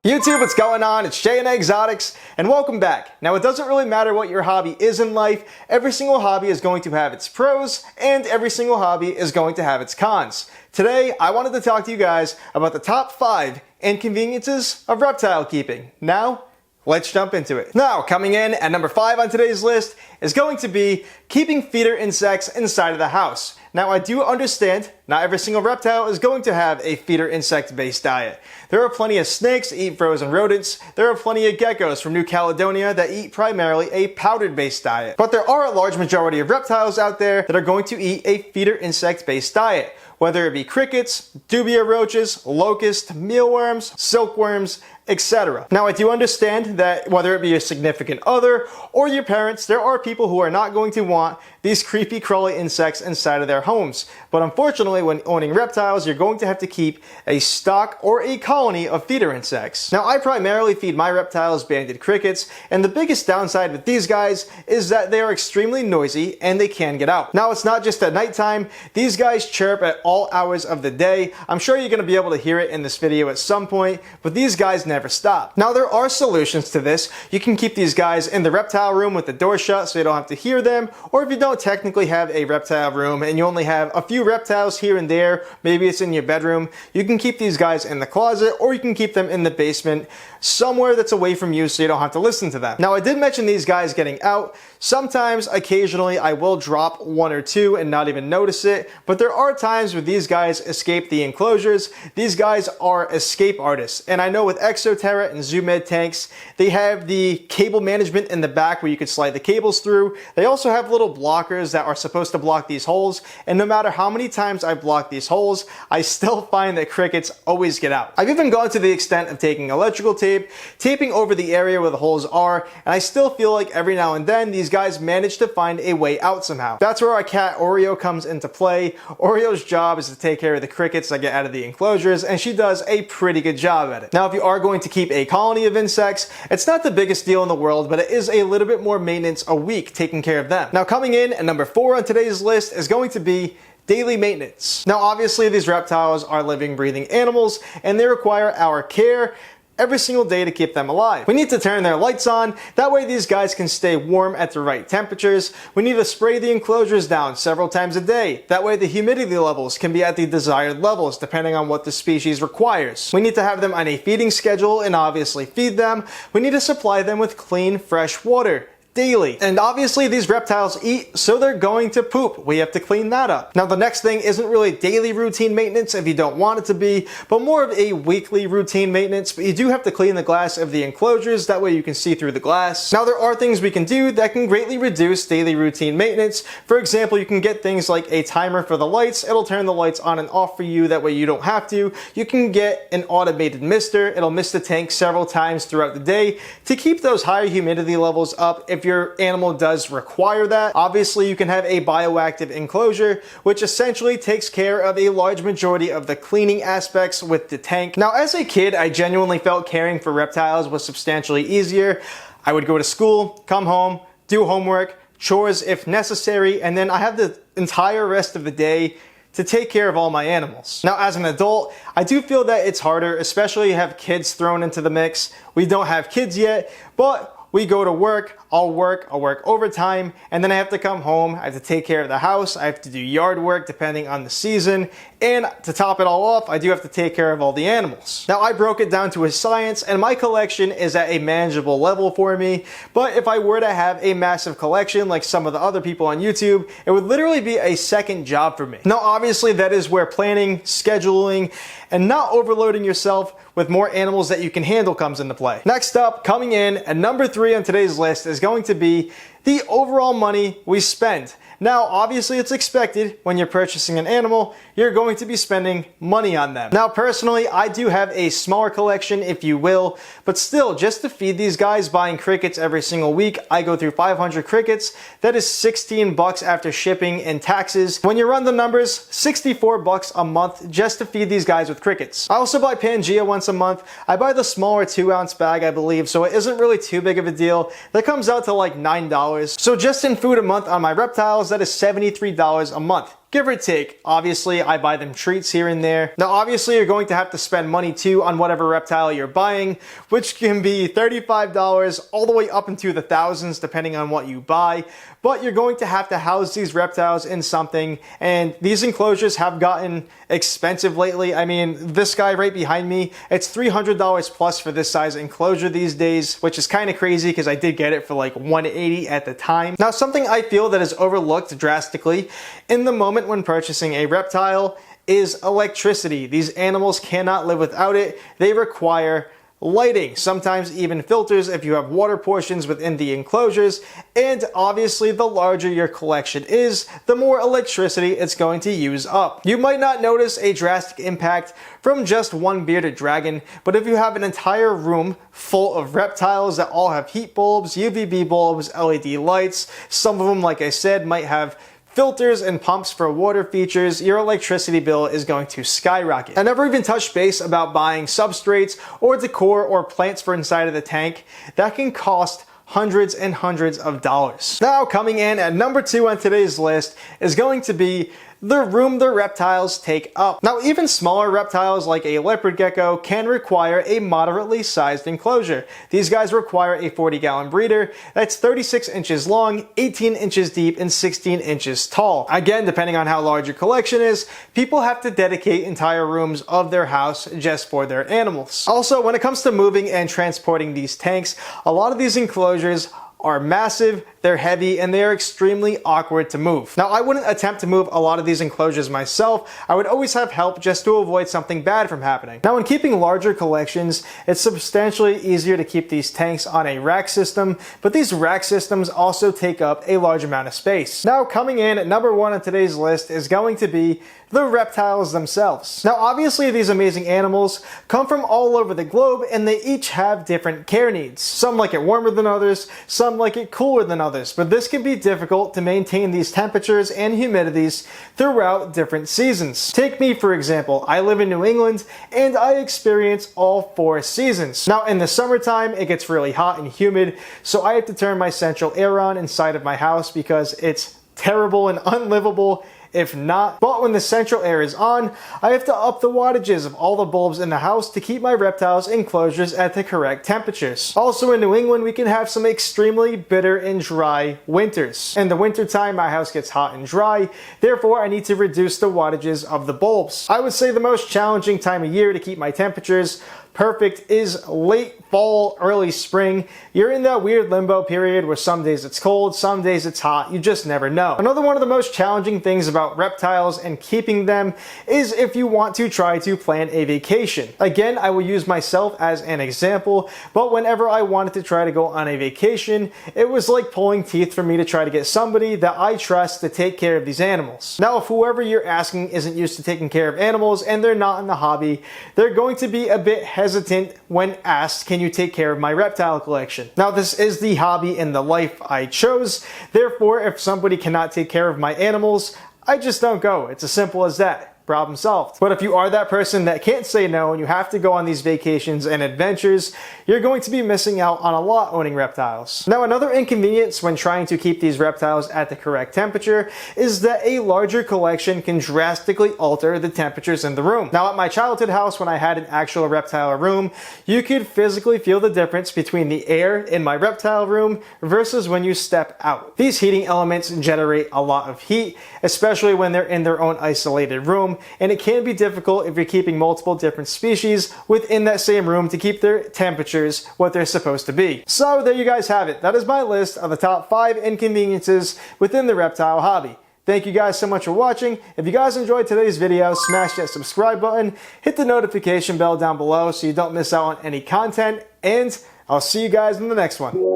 YouTube, what's going on? It's J&A Exotics, and welcome back. Now, it doesn't really matter what your hobby is in life. Every single hobby is going to have its pros, and every single hobby is going to have its cons. Today, I wanted to talk to you guys about the top 5 inconveniences of reptile keeping. Now, let's jump into it. Now, coming in at number 5 on today's list is going to be keeping feeder insects inside of the house. Now, I do understand not every single reptile is going to have a feeder insect-based diet. There are plenty of snakes that eat frozen rodents. There are plenty of geckos from New Caledonia that eat primarily a powdered-based diet. But there are a large majority of reptiles out there that are going to eat a feeder insect-based diet, whether it be crickets, dubia roaches, locusts, mealworms, silkworms, etc. Now, I do understand that whether it be a significant other or your parents, there are people who are not going to want these creepy crawly insects inside of their homes. But unfortunately, when owning reptiles, you're going to have to keep a stock or a colony of feeder insects. Now, I primarily feed my reptiles banded crickets, and the biggest downside with these guys is that they are extremely noisy and they can get out. Now, it's not just at nighttime. These guys chirp at all hours of the day. I'm sure you're going to be able to hear it in this video at some point, but these guys never stop. Now, there are solutions to this. You can keep these guys in the reptile room with the door shut so you don't have to hear them, or if you don't technically have a reptile room and you only have a few reptiles here and there, maybe it's in your bedroom, you can keep these guys in the closet, or you can keep them in the basement somewhere that's away from you so you don't have to listen to them. Now, I did mention these guys getting out. Sometimes, occasionally, I will drop one or two and not even notice it, but there are times where these guys escape the enclosures. These guys are escape artists, and I know with Exoterra and Zoomed tanks, they have the cable management in the back where you can slide the cables through. They also have little blockers that are supposed to block these holes, and no matter how many times I block these holes, I still find that crickets always get out. I've even gone to the extent of taking electrical tape, taping over the area where the holes are, and I still feel like every now and then these guys manage to find a way out somehow. That's where our cat Oreo comes into play. Oreo's job is to take care of the crickets that get out of the enclosures, and she does a pretty good job at it. Now, if you are going to keep a colony of insects, it's not the biggest deal in the world, but it is a little bit more maintenance a week taking care of them. Now, coming in at number 4 on today's list is going to be daily maintenance. Now, obviously, these reptiles are living, breathing animals, and they require our care every single day to keep them alive. We need to turn their lights on, that way these guys can stay warm at the right temperatures. We need to spray the enclosures down several times a day, that way the humidity levels can be at the desired levels depending on what the species requires. We need to have them on a feeding schedule and obviously feed them. We need to supply them with clean, fresh water daily. And obviously these reptiles eat, so they're going to poop. We have to clean that up. Now, the next thing isn't really daily routine maintenance if you don't want it to be, but more of a weekly routine maintenance. But you do have to clean the glass of the enclosures, that way you can see through the glass. Now, there are things we can do that can greatly reduce daily routine maintenance. For example, you can get things like a timer for the lights. It'll turn the lights on and off for you, that way you don't have to. You can get an automated mister. It'll mist the tank several times throughout the day to keep those higher humidity levels up if your animal does require that. Obviously, you can have a bioactive enclosure, which essentially takes care of a large majority of the cleaning aspects with the tank. Now, as a kid, I genuinely felt caring for reptiles was substantially easier. I would go to school, come home, do homework, chores if necessary, and then I have the entire rest of the day to take care of all my animals. Now, as an adult, I do feel that it's harder, especially have kids thrown into the mix. We don't have kids yet, but we go to work, I'll work overtime, and then I have to come home, I have to take care of the house, I have to do yard work depending on the season, and to top it all off, I do have to take care of all the animals. Now, I broke it down to a science, and my collection is at a manageable level for me, but if I were to have a massive collection like some of the other people on YouTube, it would literally be a second job for me. Now, obviously, that is where planning, scheduling, and not overloading yourself with more animals that you can handle comes into play. Next up, coming in at number 3 on today's list is going to be the overall money we spend. Now, obviously, it's expected when you're purchasing an animal, you're going to be spending money on them. Now, personally, I do have a smaller collection, if you will, but still, just to feed these guys, buying crickets every single week, I go through 500 crickets. That is $16 after shipping and taxes. When you run the numbers, $64 a month just to feed these guys with crickets. I also buy Pangea once a month. I buy the smaller 2-ounce bag, I believe, so it isn't really too big of a deal. That comes out to like $9. So just in food a month on my reptiles, that is $73 a month. give or take. Obviously, I buy them treats here and there. Now, obviously, you're going to have to spend money too on whatever reptile you're buying, which can be $35 all the way up into the thousands depending on what you buy. But you're going to have to house these reptiles in something, and these enclosures have gotten expensive lately. I mean, this guy right behind me, it's $300 plus for this size enclosure these days, which is kind of crazy because I did get it for like $180 at the time. Now, something I feel that is overlooked drastically in the moment when purchasing a reptile is electricity. These animals cannot live without it. They require lighting, sometimes even filters if you have water portions within the enclosures, and obviously the larger your collection is, the more electricity it's going to use up. You might not notice a drastic impact from just one bearded dragon, but if you have an entire room full of reptiles that all have heat bulbs, UVB bulbs, LED lights, some of them, like I said, might have filters and pumps for water features, your electricity bill is going to skyrocket. I never even touched base about buying substrates or decor or plants for inside of the tank. That can cost hundreds and hundreds of dollars. Now, coming in at number 2 on today's list is going to be the room the reptiles take up. Now, even smaller reptiles like a leopard gecko can require a moderately sized enclosure. These guys require a 40-gallon breeder that's 36 inches long, 18 inches deep, and 16 inches tall. Again, depending on how large your collection is, people have to dedicate entire rooms of their house just for their animals. Also, when it comes to moving and transporting these tanks, a lot of these enclosures are massive, they're heavy, and they are extremely awkward to move. Now, I wouldn't attempt to move a lot of these enclosures myself. I would always have help just to avoid something bad from happening. Now, when keeping larger collections, it's substantially easier to keep these tanks on a rack system, but these rack systems also take up a large amount of space. Now, coming in at number 1 on today's list is going to be the reptiles themselves. Now, obviously, these amazing animals come from all over the globe, and they each have different care needs. Some like it warmer than others, some like it cooler than others, but this can be difficult to maintain these temperatures and humidities throughout different seasons. Take me, for example. I live in New England, and I experience all 4 seasons. Now, in the summertime, it gets really hot and humid, so I have to turn my central air on inside of my house because it's terrible and unlivable if not. But when the central air is on, I have to up the wattages of all the bulbs in the house to keep my reptiles enclosures at the correct temperatures. Also, in New England, we can have some extremely bitter and dry winters. In the wintertime, my house gets hot and dry, therefore I need to reduce the wattages of the bulbs. I would say the most challenging time of year to keep my temperatures perfect is late fall, early spring. You're in that weird limbo period where some days it's cold, some days it's hot, you just never know. Another one of the most challenging things about reptiles and keeping them is if you want to try to plan a vacation. Again, I will use myself as an example, but whenever I wanted to try to go on a vacation, it was like pulling teeth for me to try to get somebody that I trust to take care of these animals. Now, if whoever you're asking isn't used to taking care of animals and they're not in the hobby, they're going to be a bit hesitant when asked, can you take care of my reptile collection? Now, this is the hobby and the life I chose. Therefore, if somebody cannot take care of my animals, I just don't go. It's as simple as that. Problem solved. But if you are that person that can't say no and you have to go on these vacations and adventures, you're going to be missing out on a lot owning reptiles. Now, another inconvenience when trying to keep these reptiles at the correct temperature is that a larger collection can drastically alter the temperatures in the room. Now, at my childhood house, when I had an actual reptile room, you could physically feel the difference between the air in my reptile room versus when you step out. These heating elements generate a lot of heat, especially when they're in their own isolated room, and it can be difficult if you're keeping multiple different species within that same room to keep their temperatures what they're supposed to be. So there you guys have it. That is my list of the top 5 inconveniences within the reptile hobby. Thank you guys so much for watching. If you guys enjoyed today's video, smash that subscribe button, hit the notification bell down below so you don't miss out on any content, and I'll see you guys in the next one.